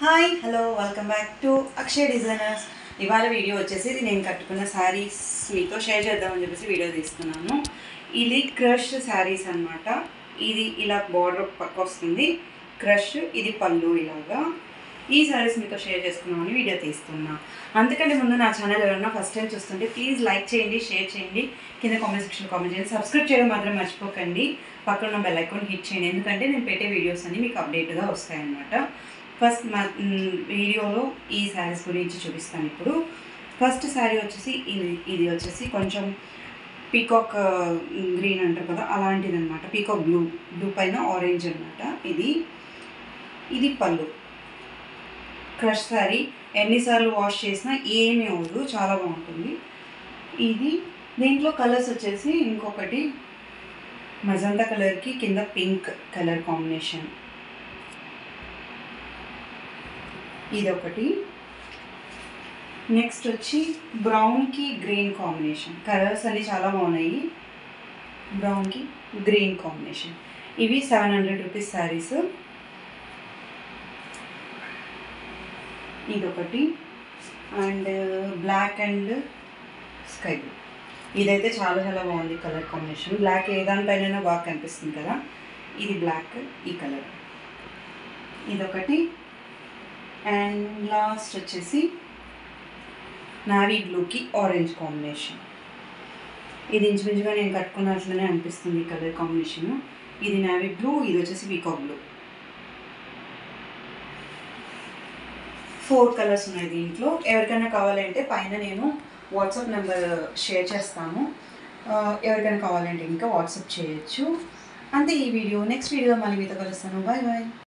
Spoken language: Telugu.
Hi hello welcome back to Akshay designers. ఇవాళ వీడియో వచ్చేసి ఇది నేను కట్టుకున్న శారీస్ మీతో షేర్ చేద్దామని చెప్పేసి వీడియో తీస్తున్నాను. ఇది క్రష్ శారీస్ అనమాట. ఇది ఇలా బార్డర్ పక్క వస్తుంది క్రష్, ఇది పళ్ళు. ఇలాగా ఈ శారీస్ మీతో షేర్ చేసుకున్నామని వీడియో తీస్తున్నా. అంతకంటే ముందు నా ఛానల్ ఎవరైనా ఫస్ట్ టైం చూస్తుంటే ప్లీజ్ లైక్ చేయండి, షేర్ చేయండి, కింద కామెంట్ సెక్షన్ కామెంట్ చేయండి, సబ్స్క్రైబ్ చేయడం మాత్రం మర్చిపోకండి, పక్కన ఉన్న బెల్ ఐకాన్ హిట్ చేయండి, ఎందుకంటే నేను పెట్టే వీడియోస్ అన్ని మీకు అప్డేట్గా వస్తాయన్నమాట. ఫస్ట్ మా వీడియోలో ఈ శారీస్ గురించి చూపిస్తాను. ఇప్పుడు ఫస్ట్ శారీ వచ్చేసి ఇది వచ్చేసి కొంచెం పీకాక్ గ్రీన్ అంటారు కదా, అలాంటిది అనమాట. పీకాక్ బ్లూ పైన ఆరెంజ్ అనమాట. ఇది పళ్ళు. క్రష్ శారీ ఎన్నిసార్లు వాష్ చేసినా ఏమీ అవ్వదు, చాలా బాగుంటుంది. దీంట్లో కలర్స్ వచ్చేసి ఇంకొకటి మజంతా కలర్కి కింద పింక్ కలర్ కాంబినేషన్, ఇదొకటి. నెక్స్ట్ వచ్చి బ్రౌన్కి గ్రీన్ కాంబినేషన్. కలర్స్ అన్నీ చాలా బాగున్నాయి. బ్రౌన్కి గ్రీన్ కాంబినేషన్. ఇవి 700 రూపీస్ శారీస్. ఇదొకటి. And black and sky blue. ఇదైతే చాలా చాలా బాగుంది కలర్ కాంబినేషన్. బ్లాక్ ఏ దానిపైన బాగా కనిపిస్తుంది కదా, ఇది బ్లాక్, ఈ కలర్. ఇదొకటి. అండ్ లాస్ట్ వచ్చేసి నావీ బ్లూకి ఆరెంజ్ కాంబినేషన్. ఇది ఇంచుమించుగా నేను కట్టుకున్నట్లనే అనిపిస్తుంది కలర్ కాంబినేషన్. ఇది నావీ బ్లూ, ఇది వచ్చేసి పీకాక్ బ్లూ. 4 కలర్స్ ఉన్నాయి దీంట్లో. ఎవరికైనా కావాలంటే పైన నేను వాట్సాప్ నెంబర్ షేర్ చేస్తాను, ఎవరికైనా కావాలంటే ఇంకా వాట్సాప్ చేయొచ్చు. అంతే ఈ వీడియో. నెక్స్ట్ వీడియో మళ్ళీ మీతో కలుస్తాను. Bye bye.